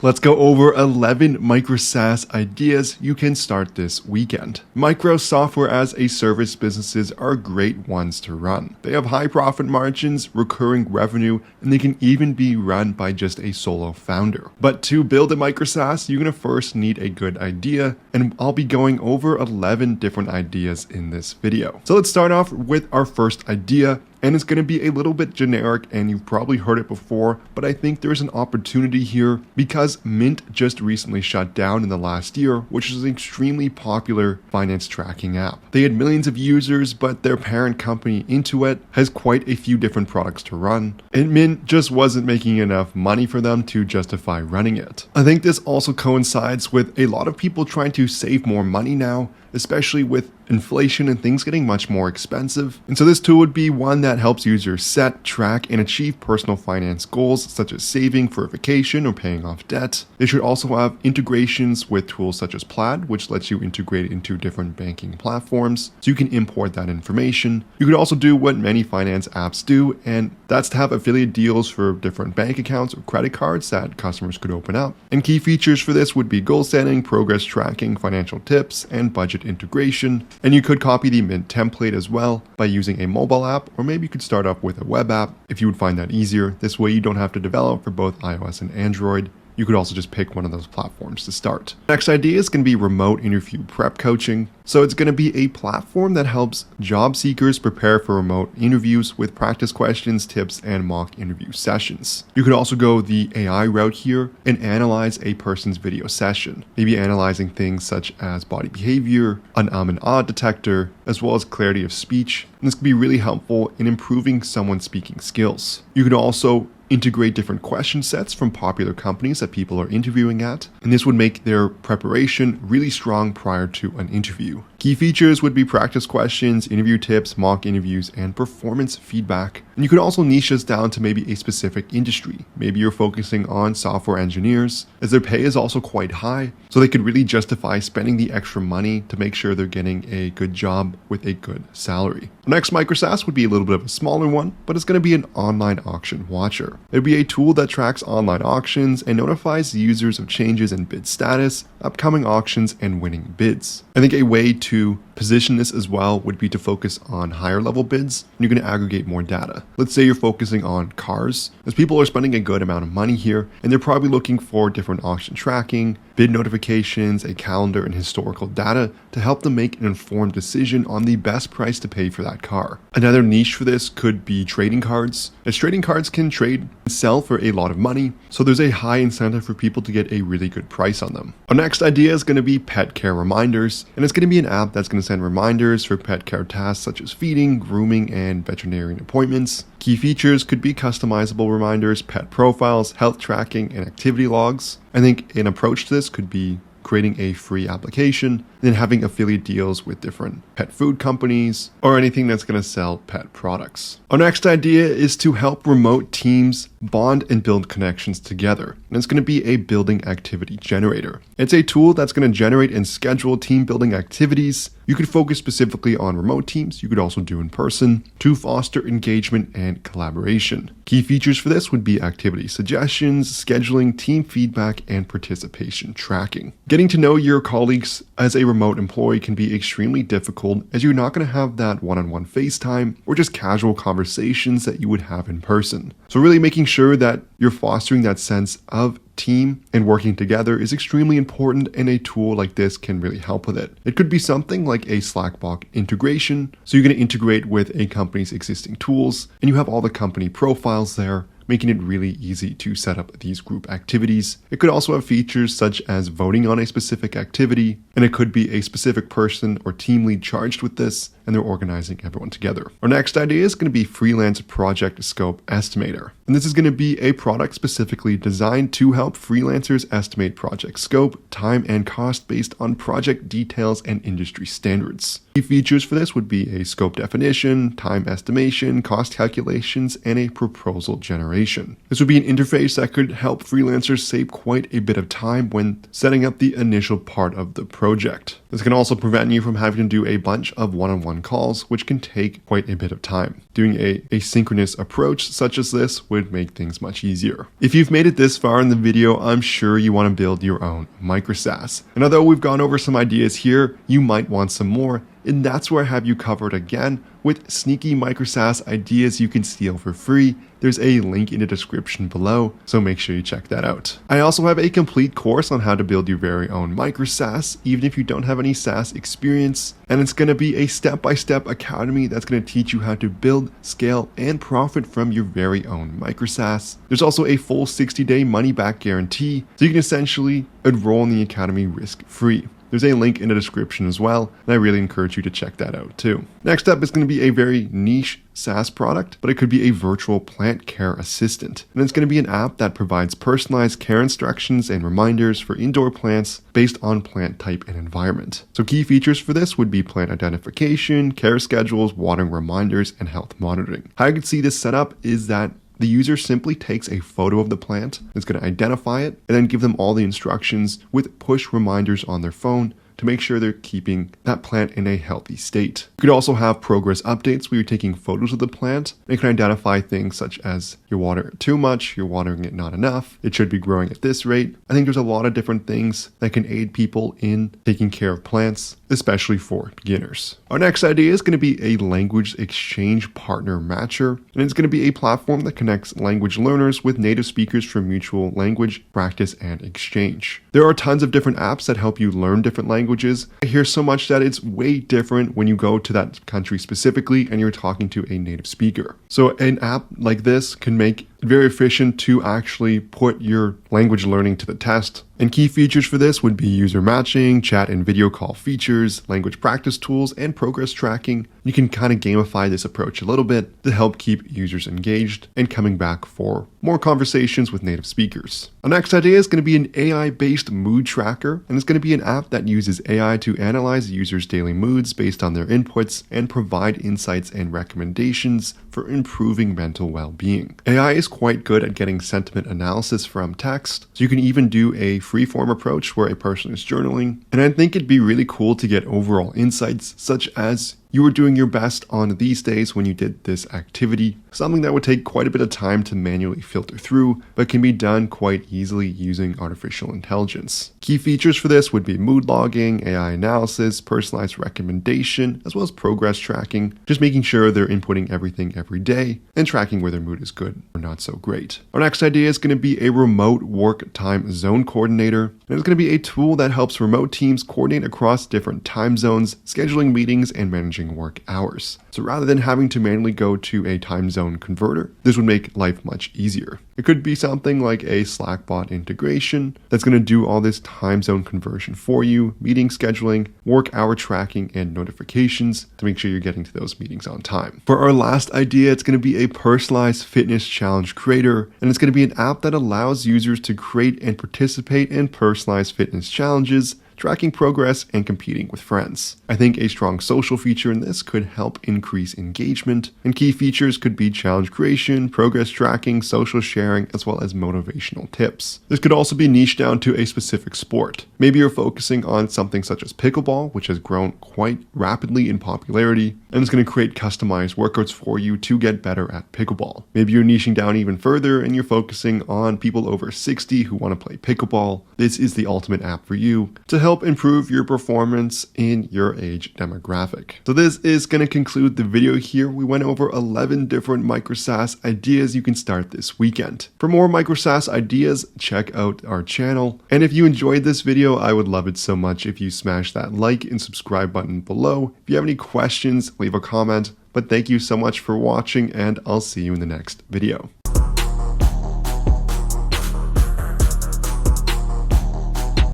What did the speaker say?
Let's go over 11 micro SaaS ideas you can start this weekend. Micro software as a service businesses are great ones to run. They have high profit margins, recurring revenue, and they can even be run by just a solo founder. But to build a micro SaaS, you're going to first need a good idea, and I'll be going over 11 different ideas in this video. So let's start off with our first idea. And it's going to be a little bit generic, and you've probably heard it before, but I think there's an opportunity here because Mint just recently shut down in the last year, which is an extremely popular finance tracking app. They had millions of users, but their parent company, Intuit, has quite a few different products to run, and Mint just wasn't making enough money for them to justify running it. I think this also coincides with a lot of people trying to save more money now, especially with inflation and things getting much more expensive. And so this tool would be one that helps users set, track, and achieve personal finance goals such as saving for a vacation or paying off debt. They should also have integrations with tools such as Plaid, which lets you integrate into different banking platforms, so you can import that information. You could also do what many finance apps do, and that's to have affiliate deals for different bank accounts or credit cards that customers could open up. And key features for this would be goal setting, progress tracking, financial tips, and budget integration. And you could copy the Mint template as well by using a mobile app, or maybe you could start off with a web app if you would find that easier. This way you don't have to develop for both iOS and Android. You could also just pick one of those platforms to start. Next idea is going to be remote interview prep coaching. So it's going to be a platform that helps job seekers prepare for remote interviews with practice questions, tips, and mock interview sessions. You could also go the AI route here and analyze a person's video session, maybe analyzing things such as body behavior, an and ah detector, as well as clarity of speech. And this could be really helpful in improving someone's speaking skills. You could also integrate different question sets from popular companies that people are interviewing at, and this would make their preparation really strong prior to an interview. Key features would be practice questions, interview tips, mock interviews, and performance feedback. And you could also niche this down to maybe a specific industry. Maybe you're focusing on software engineers, as their pay is also quite high, so they could really justify spending the extra money to make sure they're getting a good job with a good salary. Next micro SaaS would be a little bit of a smaller one, but it's going to be an online auction watcher. It would be a tool that tracks online auctions and notifies users of changes in bid status, upcoming auctions, and winning bids. I think a way to position this as well would be to focus on higher level bids, and you're going to aggregate more data. Let's say you're focusing on cars, as people are spending a good amount of money here, and they're probably looking for different auction tracking, bid notifications, a calendar, and historical data to help them make an informed decision on the best price to pay for that car. Another niche for this could be trading cards, as trading cards can trade and sell for a lot of money, so there's a high incentive for people to get a really good price on them. Our next idea is going to be pet care reminders, and it's going to be an app that's going to send reminders for pet care tasks such as feeding, grooming, and veterinarian appointments. Key features could be customizable reminders, pet profiles, health tracking, and activity logs. I think an approach to this could be creating a free application, and then having affiliate deals with different pet food companies or anything that's going to sell pet products. Our next idea is to help remote teams bond and build connections together. And it's going to be a building activity generator. It's a tool that's going to generate and schedule team building activities. You could focus specifically on remote teams. You could also do in person to foster engagement and collaboration. Key features for this would be activity suggestions, scheduling, team feedback, and participation tracking. Getting to know your colleagues as a remote employee can be extremely difficult, as you're not going to have that one-on-one FaceTime or just casual conversations that you would have in person. So really making sure that you're fostering that sense of team and working together is extremely important, and a tool like this can really help with it. It could be something like a Slack-bot integration, so you're going to integrate with a company's existing tools, and you have all the company profiles there, making it really easy to set up these group activities. It could also have features such as voting on a specific activity, and it could be a specific person or team lead charged with this, and they're organizing everyone together. Our next idea is going to be Freelance Project Scope Estimator. And this is going to be a product specifically designed to help freelancers estimate project scope, time, and cost based on project details and industry standards. Key features for this would be a scope definition, time estimation, cost calculations, and a proposal generation. This would be an interface that could help freelancers save quite a bit of time when setting up the initial part of the project. This can also prevent you from having to do a bunch of one-on-one one-on-one calls, which can take quite a bit of time. Doing a asynchronous approach such as this would make things much easier. If you've made it this far in the video, I'm sure you want to build your own Micro SaaS. And although we've gone over some ideas here, you might want some more, and that's where I have you covered again with sneaky Micro SaaS ideas you can steal for free. There's a link in the description below, so make sure you check that out. I also have a complete course on how to build your very own Micro SaaS, even if you don't have any SaaS experience. And it's going to be a step-by-step academy that's going to teach you how to build, scale, and profit from your very own Micro SaaS. There's also a full 60-day money-back guarantee, so you can essentially enroll in the academy risk-free. There's a link in the description as well, and I really encourage you to check that out too. Next up is going to be a very niche SaaS product, but it could be a virtual plant care assistant. And it's going to be an app that provides personalized care instructions and reminders for indoor plants based on plant type and environment. So key features for this would be plant identification, care schedules, watering reminders, and health monitoring. How you can see this setup is that the user simply takes a photo of the plant, is going to identify it, and then give them all the instructions with push reminders on their phone to make sure they're keeping that plant in a healthy state. You could also have progress updates where you're taking photos of the plant and it can identify things such as you're watering it too much, you're watering it not enough, it should be growing at this rate. I think there's a lot of different things that can aid people in taking care of plants, especially for beginners. Our next idea is going to be a language exchange partner matcher, and it's going to be a platform that connects language learners with native speakers for mutual language practice and exchange. There are tons of different apps that help you learn different languages. I hear so much that it's way different when you go to that country specifically and you're talking to a native speaker. So an app like this can make it very efficient to actually put your language learning to the test. And key features for this would be user matching, chat and video call features, language practice tools, and progress tracking. You can kind of gamify this approach a little bit to help keep users engaged and coming back for more conversations with native speakers. Our next idea is going to be an AI-based mood tracker, and it's going to be an app that uses AI to analyze users' daily moods based on their inputs and provide insights and recommendations for improving mental well-being. AI is quite good at getting sentiment analysis from text, so you can even do a free-form approach where a person is journaling. And I think it'd be really cool to get overall insights such as you were doing your best on these days when you did this activity, something that would take quite a bit of time to manually filter through, but can be done quite easily using artificial intelligence. Key features for this would be mood logging, AI analysis, personalized recommendation, as well as progress tracking, just making sure they're inputting everything every day and tracking where their mood is good or not so great. Our next idea is going to be a remote work time zone coordinator, and it's going to be a tool that helps remote teams coordinate across different time zones, scheduling meetings, and managing work hours. So rather than having to manually go to a time zone converter, this would make life much easier. It could be something like a Slack bot integration that's going to do all this time zone conversion for you, meeting scheduling, work hour tracking, and notifications to make sure you're getting to those meetings on time. For our last idea, it's going to be a personalized fitness challenge creator, and it's going to be an app that allows users to create and participate in personalized fitness challenges, tracking progress, and competing with friends. I think a strong social feature in this could help increase engagement, and key features could be challenge creation, progress tracking, social sharing, as well as motivational tips. This could also be niched down to a specific sport. Maybe you're focusing on something such as pickleball, which has grown quite rapidly in popularity, and it's going to create customized workouts for you to get better at pickleball. Maybe you're niching down even further and you're focusing on people over 60 who want to play pickleball. This is the ultimate app for you to help improve your performance in your age demographic. So this is going to conclude the video here. We went over 11 different Micro SaaS ideas you can start this weekend. For more Micro SaaS ideas, check out our channel. And if you enjoyed this video, I would love it so much if you smash that like and subscribe button below. If you have any questions, leave a comment. But thank you so much for watching, and I'll see you in the next video.